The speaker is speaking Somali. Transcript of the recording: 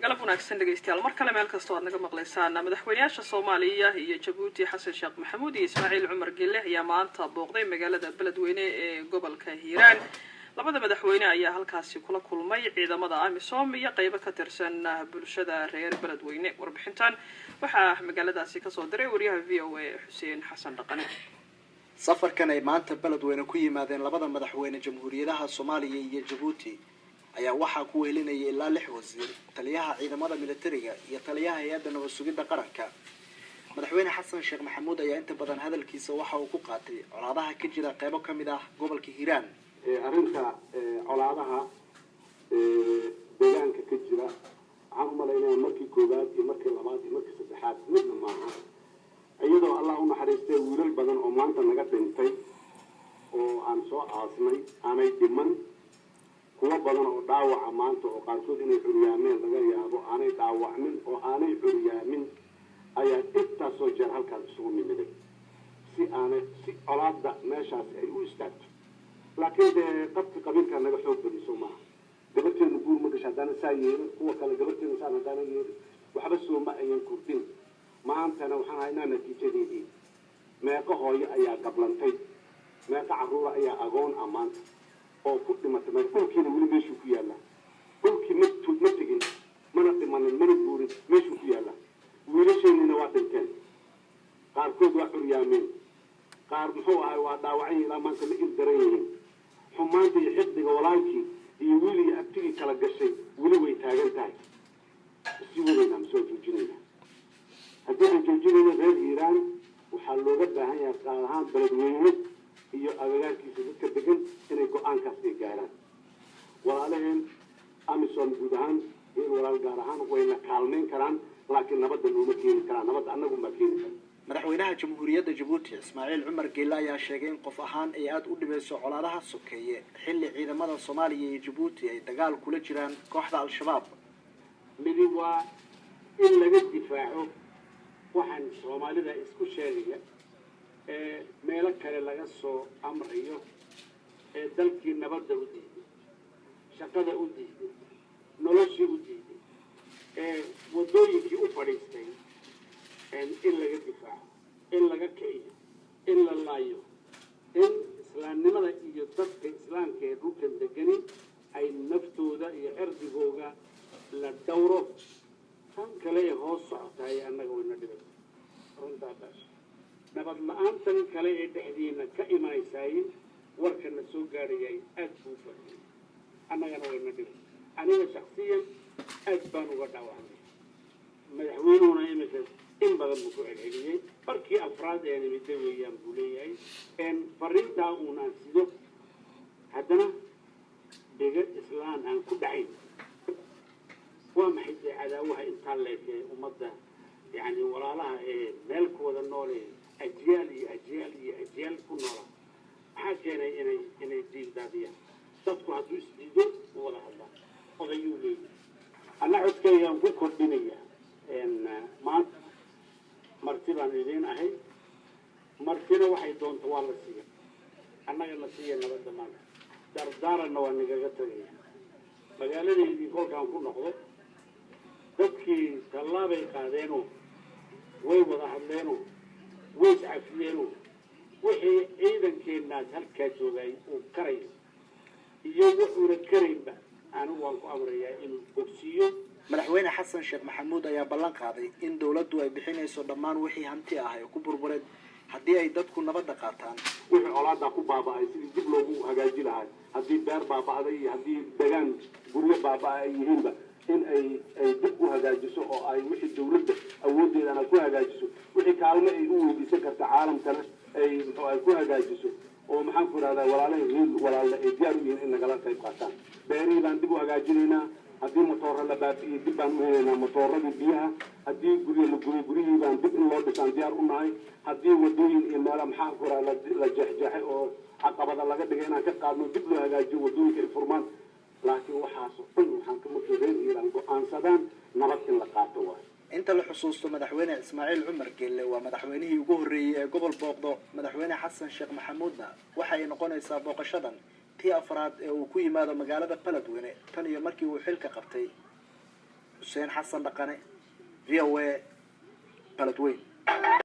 قلب وناكسن دقيستيال مركلة مال كستو أدنى مقليسان مدحوينياش الصومالية هي جيبوتي حسن شيخ محمود إسماعيل عمر قله هي maanta booqday magaalada beledweyne ee gobolka Hiiraan labada madaxweyne ayaa halkaasi kula kulmay ciidamada AMISOM iyo qayb ka tirsan bulshada reer beledweyne warbixintan waxa magaaladaasi ka soo diray wariyaha VOA Xuseen Xasan Dhaqane safarkan ay maanta beledweyne ku yimaadeen labada madaxweyne jamhuuriyadaha Soomaaliya iyo Djibouti ayaa waxa ku weelinayay ilaa 6 wasiir taliyaha ciidamada militariga iyo taliyaha hay'adda nabad sugidda qaranka madaxweyne xasan sheekh maxamuud ayaa inta badan hadalkiisa waxa uu ku qaatay colaadaha ka jira qaybo kamid ah gobolka Hiiraan arinta colaadaha deegaanka ka jira waxaan u maleynayaa markii koowaad iyo markii labaad iyo markii saddexaad midna maaha iyadoo Allah u naxariistay wiilal badan oo maanta naga dhintay oo aan soo aasnay aanay dhiman kuwa badan oo dhaawaca maanta oo qaarkood inay xuriyaameen laga yaabo aanay dhaawacmin oo aanay xuriyaamin ayaa intaas soo jeer halkaas isugu nimiday si colaadda meeshaas ay u istaagto laakiin qabti qabiilka naga xoog badiso maaha gabarteenu guur ma gasho haddana saa yeelin kuwa kale gabarteenu saan haddana yeelin waxba soo ma ayan kordhin maantana waxaan haynaa natiijadeedii meeqa hooyo ayaa gablantay meeqa carruura ayaa agoon ah maanta oo ku dhimatay dhulkiina weli meeshuu ku yaalla dhulkii ma tegin mana dhimanin mana guurin meeshuu ku yaalla wiilasheenina waa dhinteen qaarkood waa xuryaameen qaar muxuu ahay waa dhaawacan ilaa maanta la ildaran yihiin xumaanta iyo xiqdiga walaalkii iyo wiil iyo abtigii kala gashay weli way taagan tahay sii wadaynaa ma soo joojinaynaa haddii aan joojinayno reer Hiiraan waxaa looga baahan yahay qaar ahaan beledweyne iyo agagaarkiisa dadka degan inay go'aankaas ay gaaraan walaalaheen AMISOM guud ahaan iyo walaal gaar ahaan wayna kaalmeyn karaan laakiin nabadda looma keeni karaan nabadda annagu ma keeni karaan madaxweynaha jamhuuriyadda Djibouti Ismaaciil Cumar Geelle ayaa sheegay in qof ahaan ay aad u dhibeyso colaadaha sokeeye xilli ciidamada Soomaaliya iyo Djibouti ay dagaal kula jiraan kooxda al-shabaab midi waa in laga difaaco waxaan Soomaalida isku sheegaya meelo kale laga soo amrayo dalkii nabadda u diiday shaqada u diiday noloshii u diiday wadooyinkii u fadhiistay in laga difaaco in laga kiciyo in la laayo in islaamnimada iyo dadka islaamka ee dhulkan degani ay naftooda iyo cirdigooga la dhowro tan kale ee hoos socotay annaga wayna dhibay runtaas nabad la'aantan kale ee dhexdiina ka imanaysaay warkana soo gaarayay aad buu fadhiyay annagana wayna dhibay aniga shakhsiyan aad baan uga dhaawacnay madaxweynuhuna imika in badan buu ku celceliyey markii afraad ee nimida weeyaan buu leeyahay fariintaa uunaan sido haddana dhega islaan aan ku dhacayn waa maxay dee cadaawaha intaa leekee ummadda yani walaalaha ee meelkooda noole أجيال ku noola maxaa keenay inay diin daadiyaan dadku hadduu isdiido wada hadla odayuu leeyahay anna codkaygaan ku kordhinaya maanta marti baan idiin ahay martina waxay doonta waa la siiya annaga la siiya nabadda maanta dardaaranna waa nagaga tagaya magaaladeydii kolkaan ku noqdo dadkii tallaabay qaadeenoo way wada hadleenoo way iscafiyeenoo wixii ciidankeennaas halkaa joogay uu karayo iyo wuxuuna karaynba anigu waan ku amrayaa inuu bogsiiyo madaxweyne xasan sheekh maxamuud ayaa ballan qaaday in dawladdu ay bixinayso dhammaan wixii hanti ah ee ku burburay haddii ay dadku nabadda qaataan wixii colaadda ku baaba'ay sidii dib loogu hagaaji lahaa haddii beer baaba'day iyo haddii degaan guryo baaba'ay ay yihiinba in ay dib u hagaajiso oo ay wixii dawladda awooddeedana ku hagaajiso wixii kaalmo ay u weydiisan karta caalamkana ay ku hagaajiso oo maxaan ku ihahdaa walaalna ay diyaar u yihiin in nagala qayb qaataan beerihii baan dib u hagaajinaynaa haddii matooro la baabi'iyey dib baan u helaynaa matooradii biyaha haddii guryo la gubay guryihii baan dib in loo dhisaan diyaar u nahay haddii wadooyin iyo meela maxaan ku ihahdaa la jeexjeexay oo caqabada laga dhigay inaan ka qaadno dib loo hagaajiyo wadooyinka ay furmaan laakiin waxaasoo dhan waxaan ka maqsuudeen inaan go'aansadaan nabad in la qaato waayo inta la xusuusto madaxweyne Ismaaciil Cumar Geelle waa madaxweynihii ugu horeeyay ee gobol booqdo madaxweyne xasan sheekh maxamuudna waxa ay noqonaysaa booqashadan tii afraad ee uu ku yimaado magaalada beledweyne tan iyo markii uu xilka qabtay حسين حسن دقني VOA بلدوين.